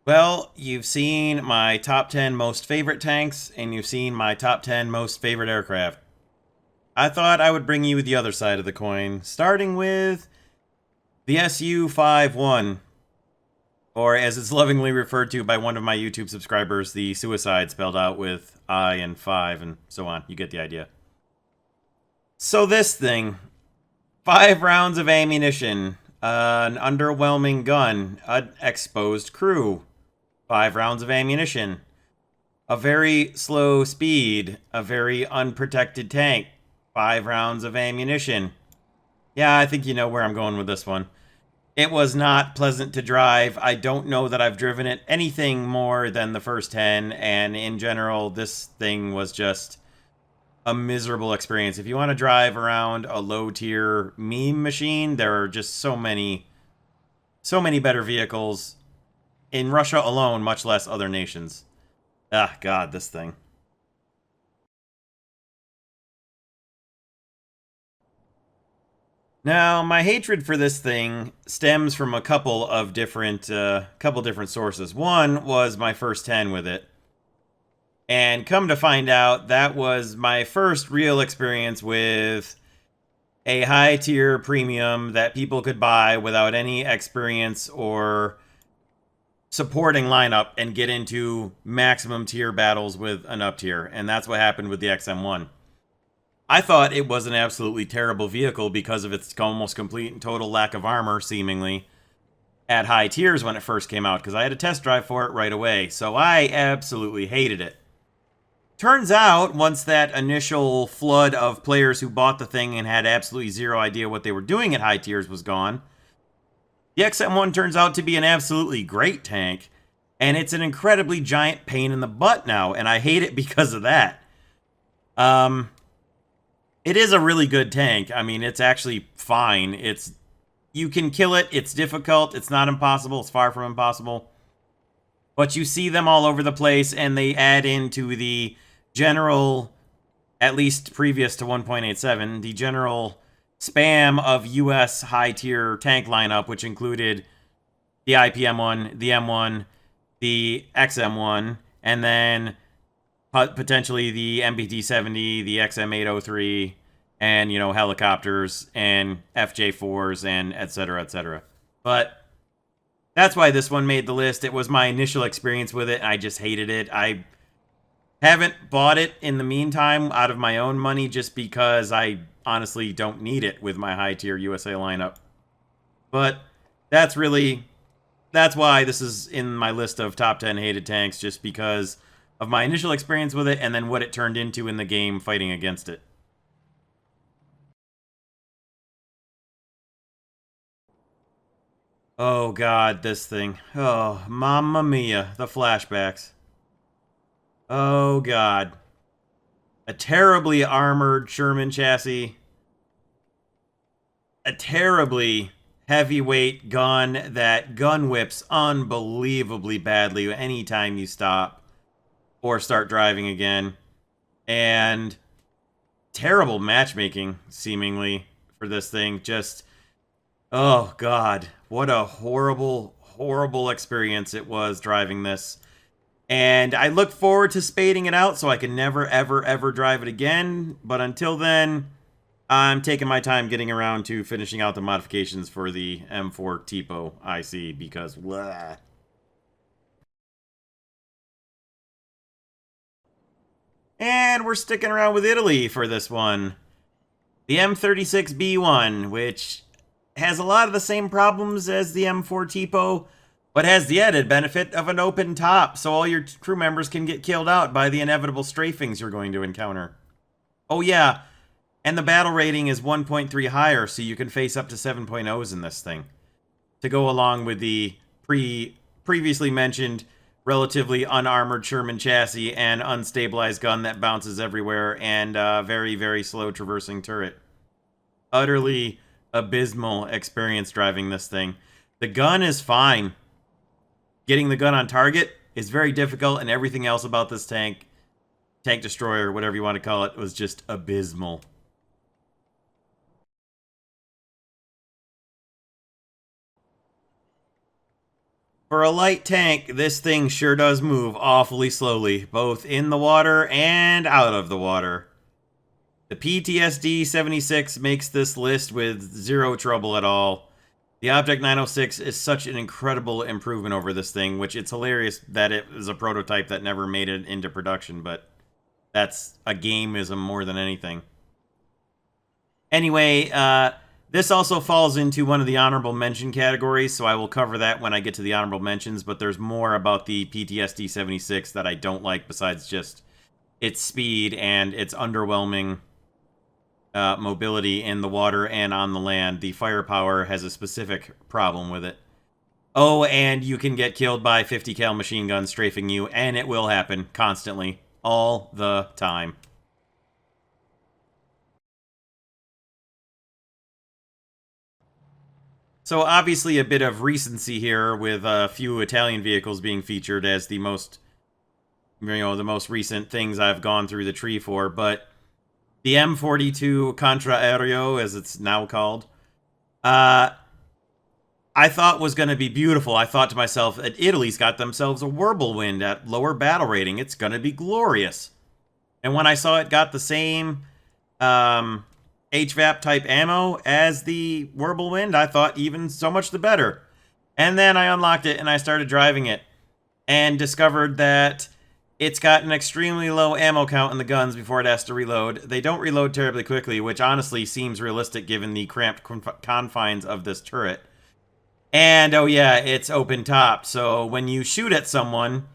Well, you've seen my top 10 most favorite tanks, and you've seen my top 10 most favorite aircraft. I thought I would bring you the other side of the coin, starting with the Su-51, or as it's lovingly referred to by one of my YouTube subscribers, the suicide spelled out with I and 5 and so on. You get the idea. So this thing, 5 rounds of ammunition, an underwhelming gun, an exposed crew, 5 rounds of ammunition, a very slow speed, a very unprotected tank, 5 rounds of ammunition. Yeah, I think you know where I'm going with this one. It was not pleasant to drive. I don't know that I've driven it anything more than the first 10, and in general, this thing was just a miserable experience. If you want to drive around a low-tier meme machine, there are just so many better vehicles in Russia alone, much less other nations. Ah, God, this thing. Now, my hatred for this thing stems from a couple different sources. One was my first 10 with it. And come to find out, that was my first real experience with a high tier premium that people could buy without any experience or supporting lineup and get into maximum tier battles with an up tier. And that's what happened with the XM1. I thought it was an absolutely terrible vehicle because of its almost complete and total lack of armor, seemingly, at high tiers when it first came out, because I had a test drive for it right away. So I absolutely hated it. Turns out, once that initial flood of players who bought the thing and had absolutely zero idea what they were doing at high tiers was gone, the XM1 turns out to be an absolutely great tank, and it's an incredibly giant pain in the butt now, and I hate it because of that. Um, it is a really good tank. I mean, it's actually fine. You can kill it. It's difficult. It's not impossible. It's far from impossible. But you see them all over the place, and they add into the general, at least previous to 1.87, the general spam of US high-tier tank lineup, which included the IPM1, the M1, the XM1, and then potentially the MBT-70, the XM803, and, helicopters and FJ4s and etc., etc. But that's why this one made the list. It was my initial experience with it. I just hated it. I haven't bought it in the meantime out of my own money just because I honestly don't need it with my high tier USA lineup. But that's why this is in my list of top 10 hated tanks, just because of my initial experience with it and then what it turned into in the game fighting against it. Oh God, this thing. Oh, mamma mia, the flashbacks. Oh God. A terribly armored Sherman chassis. A terribly heavyweight gun that gun whips unbelievably badly anytime you stop or start driving again. And terrible matchmaking, seemingly, for this thing. Just, oh God, what a horrible, horrible experience it was driving this. And I look forward to spading it out so I can never, ever, ever drive it again. But until then, I'm taking my time getting around to finishing out the modifications for the M4 Tipo IC because, blah. And we're sticking around with Italy for this one. The M36B1, which has a lot of the same problems as the M4 Tipo, but has the added benefit of an open top, so all your crew members can get killed out by the inevitable strafings you're going to encounter. Oh yeah, and the battle rating is 1.3 higher, so you can face up to 7.0s in this thing, to go along with the previously mentioned relatively unarmored Sherman chassis and unstabilized gun that bounces everywhere and very, very slow traversing turret. Utterly abysmal experience driving this thing. The gun is fine. Getting the gun on target is very difficult, and everything else about this tank destroyer, whatever you want to call it, was just abysmal. For a light tank, this thing sure does move awfully slowly, both in the water and out of the water. The PTSD-76 makes this list with zero trouble at all. The Object 906 is such an incredible improvement over this thing, which it's hilarious that it is a prototype that never made it into production, but that's a gameism more than anything. Anyway, this also falls into one of the honorable mention categories, so I will cover that when I get to the honorable mentions, but there's more about the PTSD-76 that I don't like besides just its speed and its underwhelming mobility in the water and on the land. The firepower has a specific problem with it. Oh, and you can get killed by 50 cal machine guns strafing you, and it will happen constantly, all the time. So obviously a bit of recency here with a few Italian vehicles being featured as the most, the most recent things I've gone through the tree for, but the M42 Contraereo, as it's now called, I thought was going to be beautiful. I thought to myself, Italy's got themselves a whirlwind at lower battle rating. It's going to be glorious. And when I saw it got the same HVAP type ammo as the whirlwind, I thought even so much the better. And then I unlocked it and I started driving it and discovered that it's got an extremely low ammo count in the guns before it has to reload. They don't reload terribly quickly, which honestly seems realistic given the cramped confines of this turret. And, oh yeah, it's open top, so when you shoot at someone,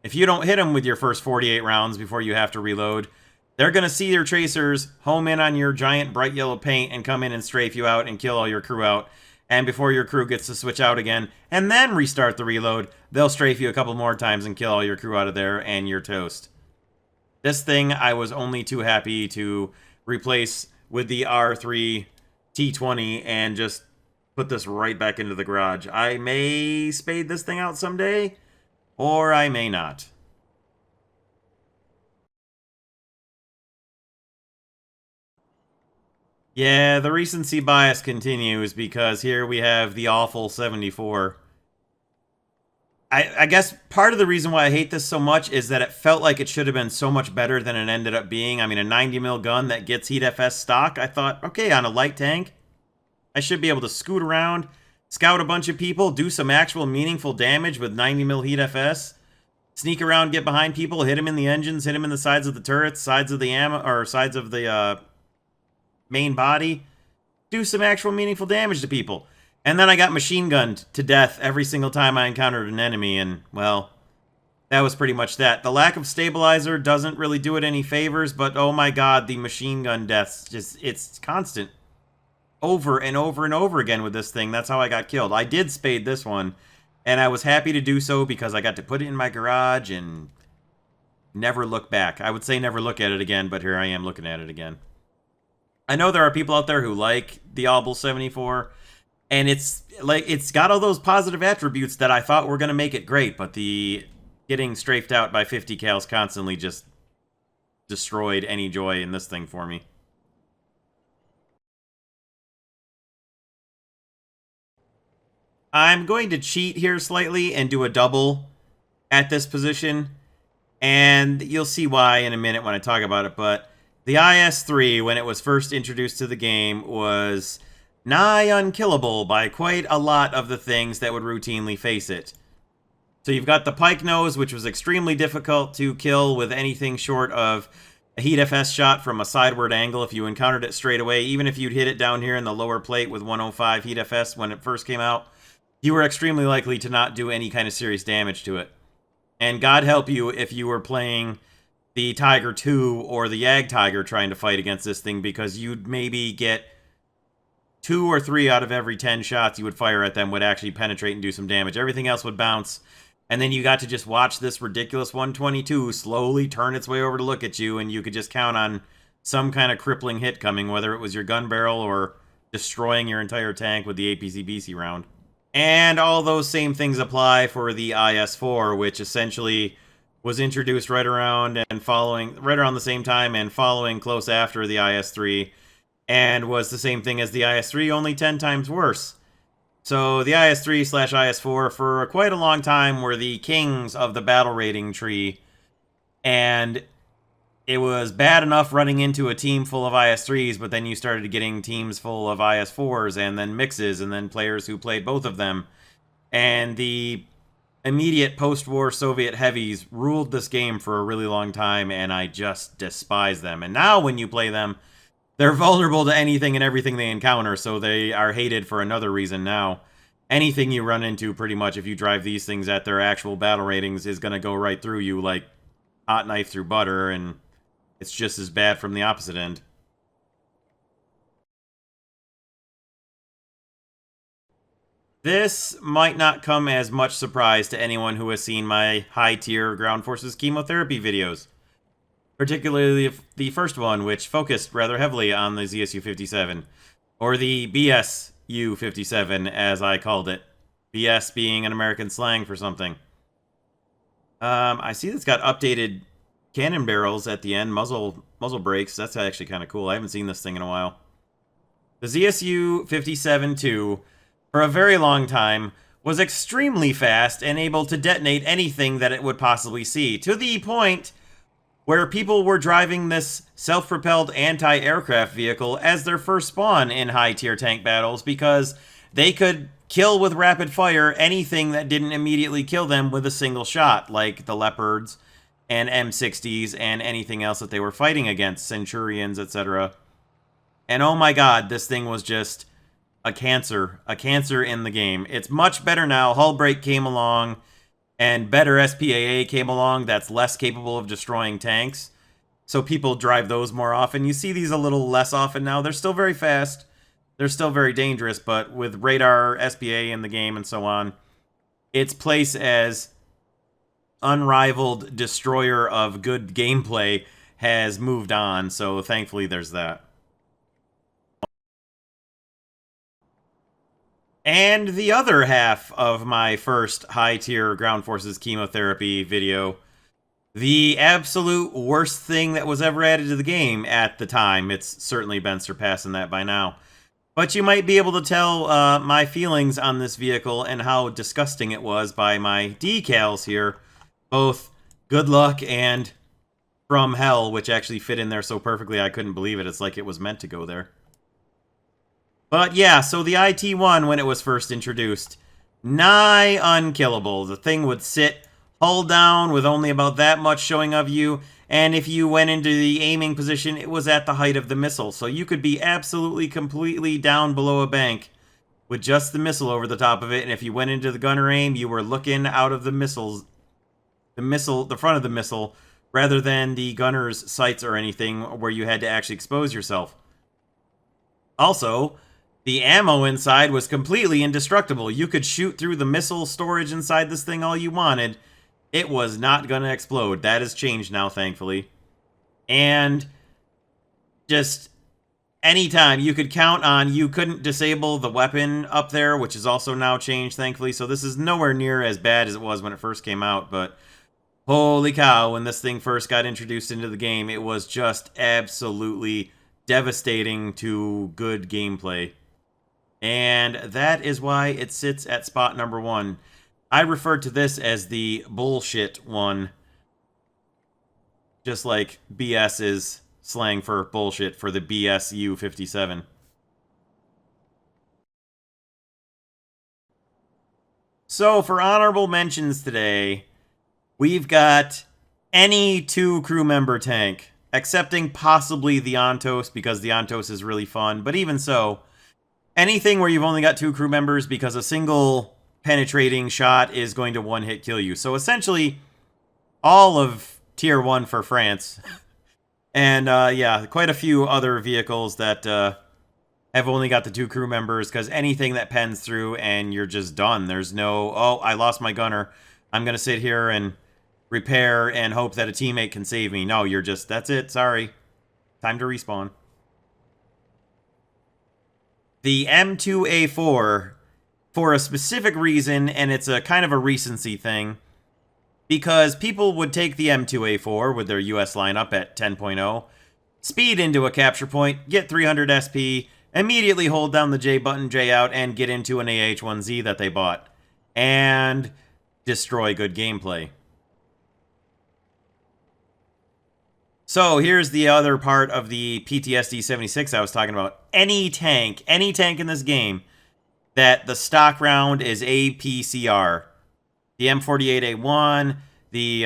if you don't hit them with your first 48 rounds before you have to reload, they're going to see your tracers home in on your giant bright yellow paint and come in and strafe you out and kill all your crew out. And before your crew gets to switch out again and then restart the reload, they'll strafe you a couple more times and kill all your crew out of there, and you're toast. This thing I was only too happy to replace with the R3 T20 and just put this right back into the garage. I may spade this thing out someday, or I may not. Yeah, the recency bias continues because here we have the awful 74. I guess part of the reason why I hate this so much is that it felt like it should have been so much better than it ended up being. I mean, a 90mm gun that gets Heat FS stock, I thought, okay, on a light tank, I should be able to scoot around, scout a bunch of people, do some actual meaningful damage with 90mm Heat FS, sneak around, get behind people, hit them in the engines, hit them in the sides of the turrets, sides of the ammo, or sides of the main body, do some actual meaningful damage to people. And then I got machine gunned to death every single time I encountered an enemy, and, well, that was pretty much that. The lack of stabilizer doesn't really do it any favors, but oh my god, the machine gun deaths, just, it's constant. Over and over and over again with this thing. That's how I got killed. I did spade this one, and I was happy to do so because I got to put it in my garage and never look back. I would say never look at it again, but here I am looking at it again. I know there are people out there who like the AUBL 74, and it's got all those positive attributes that I thought were going to make it great, but the getting strafed out by 50 cals constantly just destroyed any joy in this thing for me. I'm going to cheat here slightly and do a double at this position, and you'll see why in a minute when I talk about it, but the IS-3, when it was first introduced to the game, was nigh unkillable by quite a lot of the things that would routinely face it. So you've got the pike nose, which was extremely difficult to kill with anything short of a Heat FS shot from a sideward angle if you encountered it straight away. Even if you'd hit it down here in the lower plate with 105 Heat FS when it first came out, you were extremely likely to not do any kind of serious damage to it. And God help you if you were playing the Tiger 2 or the Yag Tiger trying to fight against this thing, because you'd maybe get 2 or 3 out of every 10 shots you would fire at them would actually penetrate and do some damage. Everything else would bounce, and then you got to just watch this ridiculous 122 slowly turn its way over to look at you, and you could just count on some kind of crippling hit coming, whether it was your gun barrel or destroying your entire tank with the APC-BC round. And all those same things apply for the IS-4, which essentially was introduced right around the same time and following close after the IS-3, and was the same thing as the IS-3, only 10 times worse. So the IS-3/IS-4 for quite a long time were the kings of the battle rating tree, and it was bad enough running into a team full of IS-3s, but then you started getting teams full of IS-4s, and then mixes, and then players who played both of them. And the immediate post-war Soviet heavies ruled this game for a really long time, and I just despise them. And now when you play them, they're vulnerable to anything and everything they encounter, so they are hated for another reason now. Anything you run into, pretty much, if you drive these things at their actual battle ratings, is going to go right through you like hot knife through butter, and it's just as bad from the opposite end. This might not come as much surprise to anyone who has seen my high-tier ground forces chemotherapy videos. Particularly the first one, which focused rather heavily on the ZSU-57, or the BSU-57, as I called it. BS being an American slang for something. I see that's got updated cannon barrels at the end, muzzle brakes. That's actually kind of cool. I haven't seen this thing in a while. The ZSU-57-2, for a very long time, was extremely fast and able to detonate anything that it would possibly see, to the point where people were driving this self-propelled anti-aircraft vehicle as their first spawn in high-tier tank battles because they could kill with rapid fire anything that didn't immediately kill them with a single shot, like the Leopards and M60s and anything else that they were fighting against, Centurions, etc. And oh my god, this thing was just a cancer in the game. It's much better now. Hull break came along, and better SPAA came along that's less capable of destroying tanks. So people drive those more often. You see these a little less often now. They're still very fast. They're still very dangerous, but with radar, SPA in the game, and so on, its place as unrivaled destroyer of good gameplay has moved on, so thankfully there's that. And the other half of my first high-tier ground forces chemotherapy video, the absolute worst thing that was ever added to the game at the time. It's certainly been surpassing that by now. But you might be able to tell my feelings on this vehicle and how disgusting it was by my decals here. Both good luck and from hell, which actually fit in there so perfectly I couldn't believe it. It's like it was meant to go there. But yeah, so the IT-1, when it was first introduced, nigh unkillable. The thing would sit hull down with only about that much showing of you, and if you went into the aiming position, it was at the height of the missile. So you could be absolutely, completely down below a bank with just the missile over the top of it, and if you went into the gunner aim, you were looking out of the missiles, the front of the missile, rather than the gunner's sights or anything where you had to actually expose yourself. Also, the ammo inside was completely indestructible. You could shoot through the missile storage inside this thing all you wanted. It was not going to explode. That has changed now, thankfully. And just anytime you could count on, you couldn't disable the weapon up there, which is also now changed, thankfully. So this is nowhere near as bad as it was when it first came out. But holy cow, when this thing first got introduced into the game, it was just absolutely devastating to good gameplay. And that is why it sits at spot number 1. I refer to this as the bullshit one. Just like BS is slang for bullshit for the BSU-57. So for honorable mentions today, we've got any 2 crew member tank, excepting possibly the Ontos, because the Ontos is really fun, but even so, anything where you've only got 2 crew members because a single penetrating shot is going to one-hit kill you. So essentially, all of Tier 1 for France. And yeah, quite a few other vehicles that have only got the 2 crew members, because anything that pens through and you're just done. There's no, oh, I lost my gunner. I'm going to sit here and repair and hope that a teammate can save me. No, you're just, that's it, sorry. Time to respawn. The M2A4, for a specific reason, and it's a kind of a recency thing, because people would take the M2A4 with their US lineup at 10.0, speed into a capture point, get 300 SP, immediately hold down the J button, J out, and get into an AH-1Z that they bought. And destroy good gameplay. So here's the other part of the PTSD-76 I was talking about. Any tank in this game that the stock round is APCR. The M48A1, the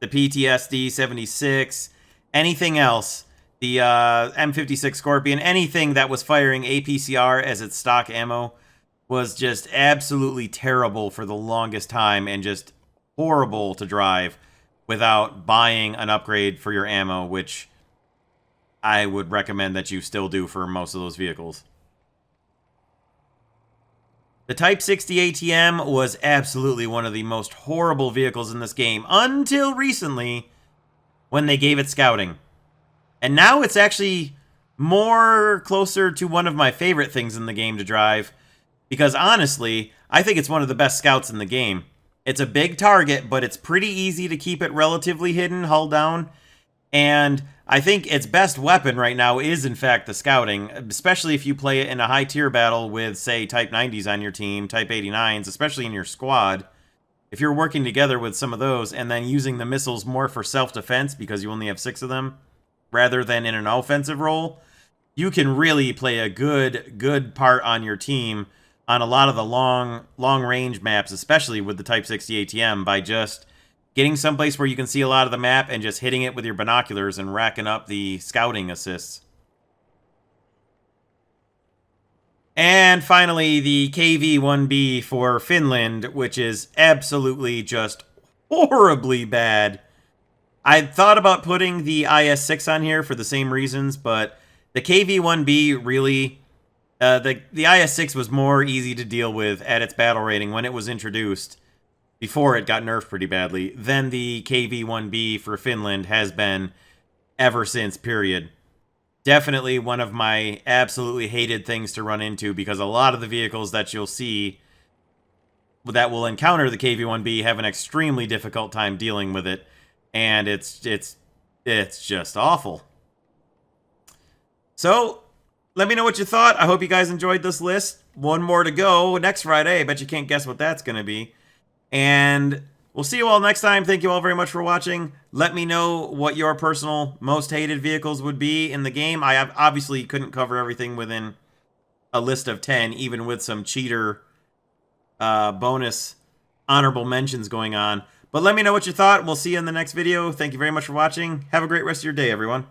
PTSD-76, anything else, the M56 Scorpion, anything that was firing APCR as its stock ammo was just absolutely terrible for the longest time and just horrible to drive without buying an upgrade for your ammo, which I would recommend that you still do for most of those vehicles. The Type 60 ATM was absolutely one of the most horrible vehicles in this game until recently when they gave it scouting. And now it's actually more closer to one of my favorite things in the game to drive, because honestly, I think it's one of the best scouts in the game. It's a big target, but it's pretty easy to keep it relatively hidden, hull down. And I think its best weapon right now is, in fact, the scouting, especially if you play it in a high-tier battle with, say, Type 90s on your team, Type 89s, especially in your squad. If you're working together with some of those and then using the missiles more for self-defense because you only have 6 of them, rather than in an offensive role, you can really play a good part on your team on a lot of the long-range maps, especially with the Type 60 ATM, by just getting someplace where you can see a lot of the map and just hitting it with your binoculars and racking up the scouting assists. And finally, the KV-1B for Finland, which is absolutely just horribly bad. I thought about putting the IS-6 on here for the same reasons, but the KV-1B really... the IS-6 was more easy to deal with at its battle rating when it was introduced, before it got nerfed pretty badly, than the KV-1B for Finland has been ever since, period. Definitely one of my absolutely hated things to run into, because a lot of the vehicles that you'll see that will encounter the KV-1B have an extremely difficult time dealing with it, and it's just awful. So, let me know what you thought. I hope you guys enjoyed this list. One more to go next Friday. I bet you can't guess what that's going to be. And we'll see you all next time. Thank you all very much for watching. Let me know what your personal most hated vehicles would be in the game. I obviously couldn't cover everything within a list of 10, even with some cheater bonus honorable mentions going on. But let me know what you thought. We'll see you in the next video. Thank you very much for watching. Have a great rest of your day, everyone.